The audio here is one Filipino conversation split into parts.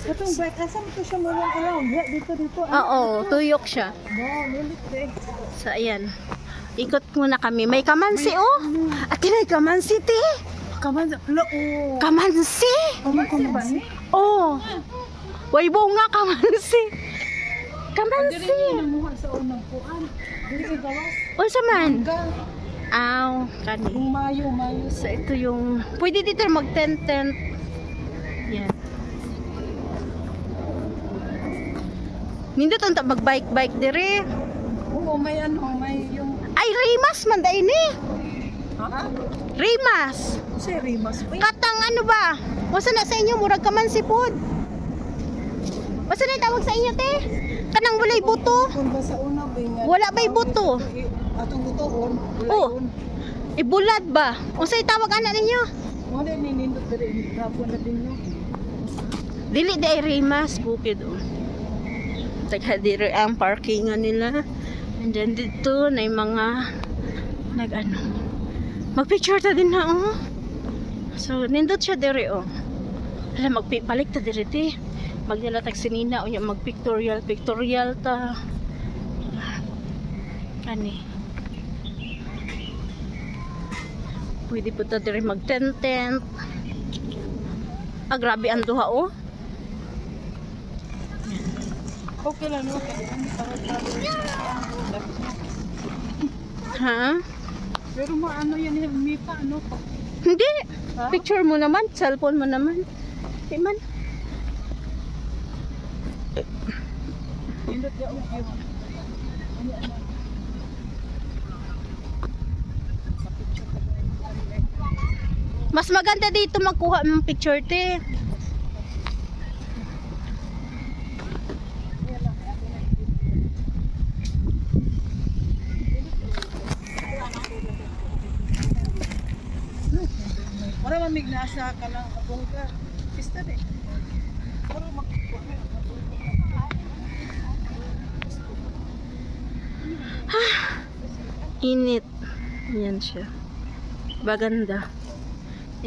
Katong bike, asan ito siya moving around? Yeah, dito. Oo, tuyok siya. Wow, lulit eh. So, ayan. Ikot muna kami. May kamansi, oh! Ate, may kamansi, te! Kamansi? Oh. Kamansi! Kamansi ba ni? Oh! Way bunga, kamansi! Kamansi! Dili namuha sa unang kuan. Dili gawas. O, sa man? Hanggang Aw, kani. Mayo. So, ito yung... Pwede dito mag-tent-tent. Yan. Nindot ang mag-bike-bike dire. Oo, may yung... Ay, Rimas man dahil ni. Ha? Rimas. Si Rimas. Katang ano ba? Wasa na sa inyo, murag ka man si Pod. Wasa na tawag sa inyo, te? Kanang walay buto. Kung ba sa una, bingan. Wala ba'y buto? Atong butoon. Oh. Ibulad ba? O sa'y tawag anak ninyo? Wala ninindot diri. Hapon na din nyo. Dili di ay Rimas, bukid o. Tagha diri ang parkingan nila. And then dito na yung mga nag-ano. Mag-picture ta din na oh. So, nindot siya diri oh. Hala, balik ta diri ti. Magdala tag sinina o yung mag-pictorial ta. Ani. Pwede po ta diri mag-tent. Ah, grabe ang duha oh. Okay lang, no? Ha? Pero maano yan, Mika, ano pa? Hindi. Ha? Picture mo naman, cellphone mo naman. Di man. Nindot niya, okay. Mas maganda dito magkuha ng picture, te. Para mamignasa ka lang abong ka. Pista de. Para magkuha. Init. Yan siya. Baganda.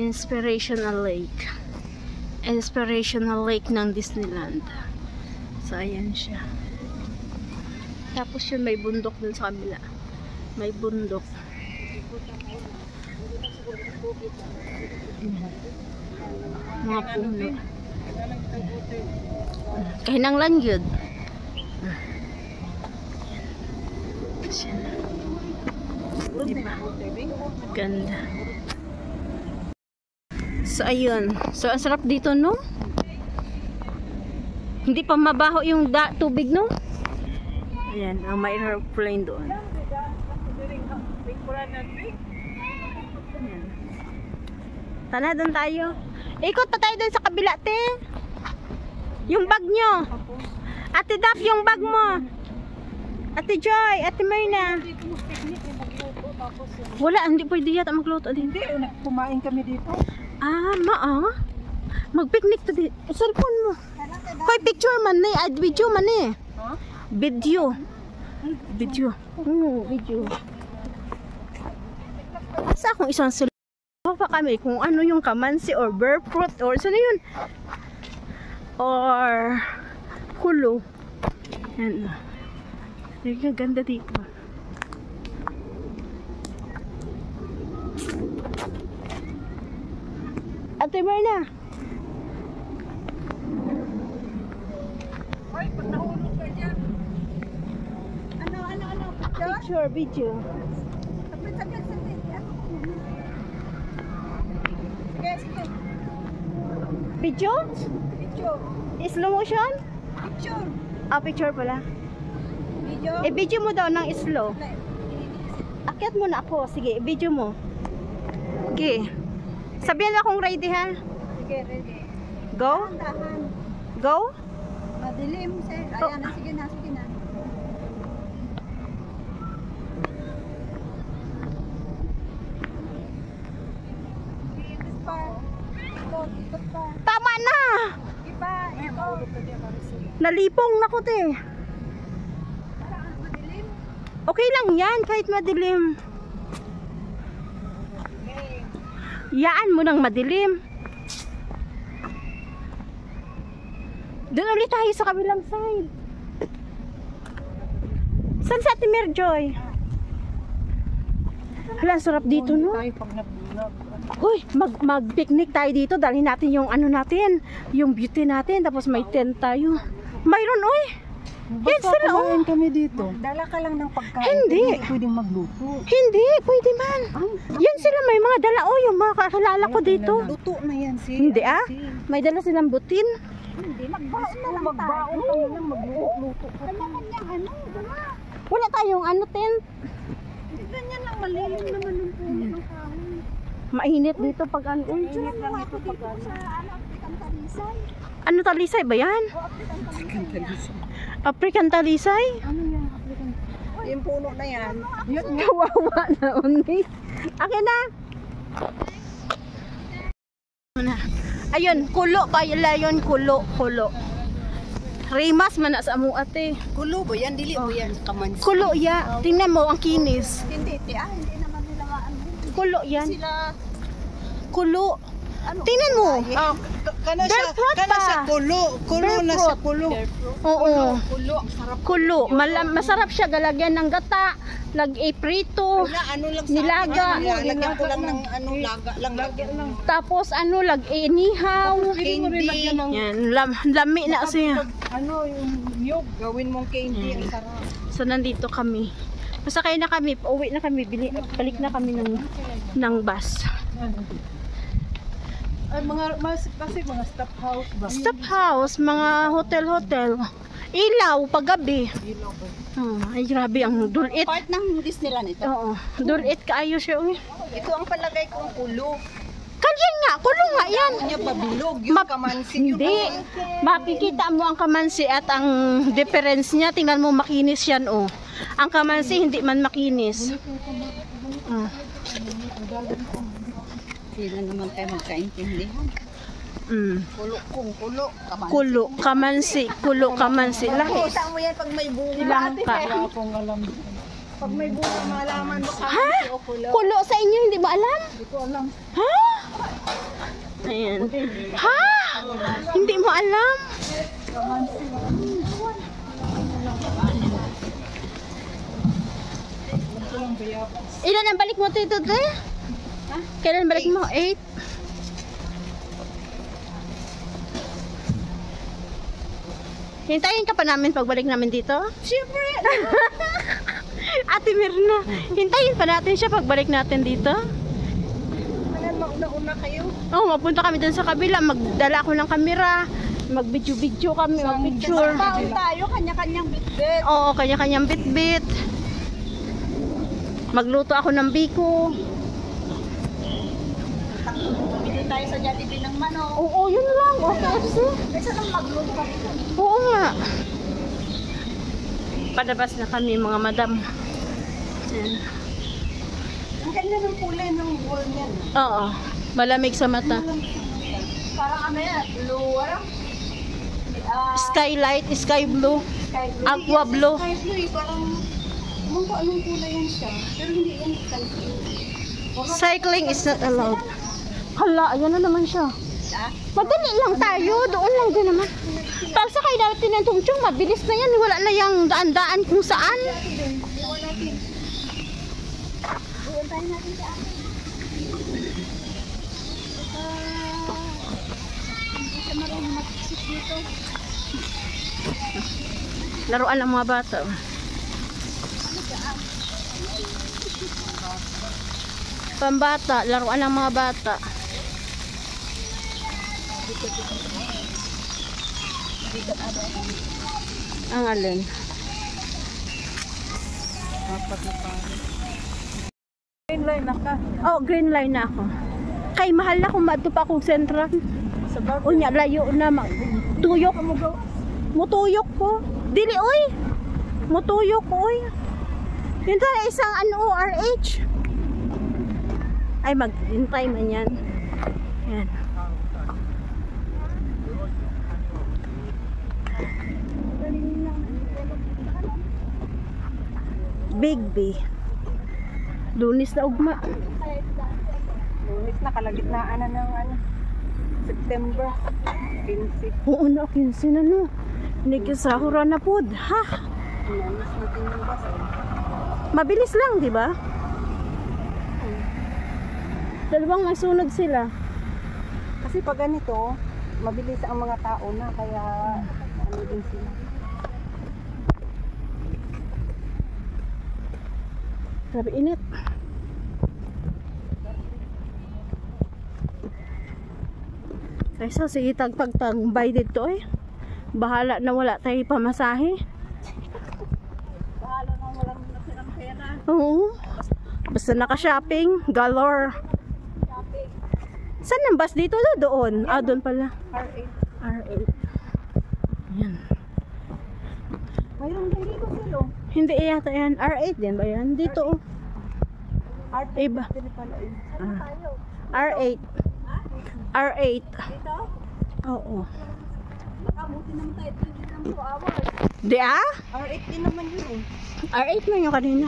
Inspirational Lake. Inspirational Lake ng Disneyland. So, ayan siya. Tapos yun, may bundok dun sa kabila. May bundok. Mga puno. Kahinang lang yun. Diba? Ganda. So, ayun. So, ang sarap dito, no? Hindi pa mabaho yung tubig, no? Ayan, ang may airplane doon. Ayan. Tana, doon tayo. Ikot pa tayo doon sa kabila, te. Yung bag nyo. Ate Dap, yung bag mo. Ate Joy, Ate Myrna. Wala, hindi pwede yata magluto din. Hindi, kumain kami dito. Ah, mag-picnic to di. Cellphone mo. Koy picture man ni, video man ni. Huh? Video. Video. Sa akong isang cellphone pa kami kung ano yung kamansi or bear fruit or saan yun? Or kulo. Yan. Ang ganda dito. Ate Myrna. Ay, pag nahulog ka dyan. Ano? Picture, video. Saglit. Sige. Video? Picture. Slow motion? Picture. Ah, picture pala. Video. I-video mo daw ng slow. Akyat mo na ako. Sige, i-video mo. Okay. Sabihan akong ready ha. Sige, ready. Go? Dahan. Go? Madilim, sir. Ayan na, sige na. Ikot pa. Tama na! Iba, ikot. Nalipong na ko te. Madilim. Okay lang yan kahit madilim. Yaan mo ng madilim. Doon ulit tayo sa kabilang side. Saan sa Ate Merjoy? Hala, sarap dito, no? Tayo pag Uy, mag-picnic tayo dito. Dalhin natin yung ano natin, yung beauty natin. Tapos may tent tayo. Mayroon, uy. Yan sila, oh. kumain kami dito. Dala ka lang ng pagkain. Hindi. Pwedeng magluto. Hindi, pwede man. Yan sila, may mga dala, oh. Yung mga kakilala ko dito. Luto na yan, si. Hindi, ah. May dala silang butin. Hindi, magbaon na lang magbaon ka na lang magluto. Kanya-kanyang ano, dala. Wala tayong ano, tent. Hindi ganyan lang, malilim naman yung puno ng kahoy. Mainit dito pag ano. Mainit lang ito pag ano. Ano, talisay ba yan? African talisay? Ano yan, African? Yung puno na yan. Kawawa na, Unay. Akin na. Ayun, kulo pa yun, kulo. Rimas man na sa amo ate. Kulo ba yan? Dili mo yan. Kamansi. Kulo ya. Tingnan mo ang kinis. Hindi, hindi naman nila maano. Kulo yan. Sila, Kulo. Tingnan mo. kana Bearfruit pa. siya kulo. Kulo na siya, Bearfruit. kulo. Oo. Kulo, ang sarap. Kulo. Masarap siya galagyan ng gata. Lag-prito. Wala, ano lang sa Nilaga. Lagyan ko lang ng ano, laga lang. Tapos ano, lag-inihaw. Candy. Yan, lami na siya. Ano, yung niyog. Gawin mong candy, ang sarap. So nandito kami. Masakay na kami, pauwi na kami, balik na kami ng bus. Ay, kasi mga staff house ba? Staff house, mga hotel. Ilaw, paggabi. Ilaw ba? Ay, grabe ang dulit. Part ng Disneyland ito. Oo, dulit kaayo siya. Uy. Ito ang palagay kong kulo. Kanyan nga, kulo nga yan. Niya pabilog, yung kamansi. Hindi. Makikita mo ang kamansi at ang difference niya. Tingnan mo, makinis yan, oh. Ang kamansi, hindi man makinis. Sila naman tayo magkaintindihan. Kulo kung kulo, kamansi. Kulo, kamansi. Lahi. Kita mo yan pag may bunga. Langka. Wala akong alam. Pag may bunga, malaman mo Ha? kamansi o kulo. Kulo sa inyo, hindi mo alam? Hindi ko alam. Ha? Ayan. Ha? Hindi mo alam? Ilan ang balik mo dito, te? Kailan balik mo? 8? Hintayin ka pa namin pagbalik namin dito? Siyempre! Ate Mirna, hintayin pa natin siya pagbalik natin dito? Ayan, mauna-una kayo. Oo, mapunta kami dun sa kabila. Magdala ako ng kamera. Mag-video kami, mag-picture. Taon tayo, kanya-kanyang bitbit. Oo, kanya-kanyang bit-bit. Magluto ako ng biko. Bili tayo sa Jollibee ng manok. Oo, yun lang. O, KFC. Kaysa lang magluto kami. Oo nga. Padabas na kami mga madam. Ayan. Ang ganda ng kulay ng wall niyan. Oo, malamig sa mata. Parang ano yan, blue, ano? Skylight, sky blue, Sky blue. aqua blue. Sky blue eh, parang kung anong kulay yan siya. Pero hindi yan sky blue. Cycling is not allowed. Hala, ayan na naman siya. Madali lang tayo, doon lang din naman. Pagsakay natin ng tungtong, mabilis na yan. Wala na yung daan-daan kung saan. Buwan tayo natin sa akin. Hindi siya marunong mag-isip dito. Laruan ng mga bata. Pambata, laruan ng mga bata. Ang alin? Green line na ka. Oh, green line na ako. Kay mahal na kung madto pa akong sentral. Sa bago. Unya layo na tuyok. Mutuyok ko. Dili oy. Mutuyok ko oy. Yun tayo isang ano RH. Ay maghintay man yan. Yan. Big B. Lunis na ugma. Lunis na, kalagitnaan na ng ano. September 15. Oo na, 15 na no. Nagkasahura na po. Ha? Inamis natin yung bus. Mabilis lang, di ba? Dalawang masunod sila. Kasi pag ganito, mabilis ang mga tao na, kaya ano din sila. Grabe init. Kaysa sige tagpagtambay dito eh. Bahala na wala tayo pamasahe. Bahala nang walang nasirang pera. Oo. Basta naka-shopping, galore. Saan ang bus dito? Doon. Ah, doon pala. R8. R8. Yan. Mayroon din dito sila. Hindi yata yan. R8 din ba yan? Dito oh. R8 Iba. din pala eh. Ah. R8. R8. Dito? Oo. Nakabuti naman tayo. 2 hours. Di ah? R8 din naman yun eh. R8 na yung kanina.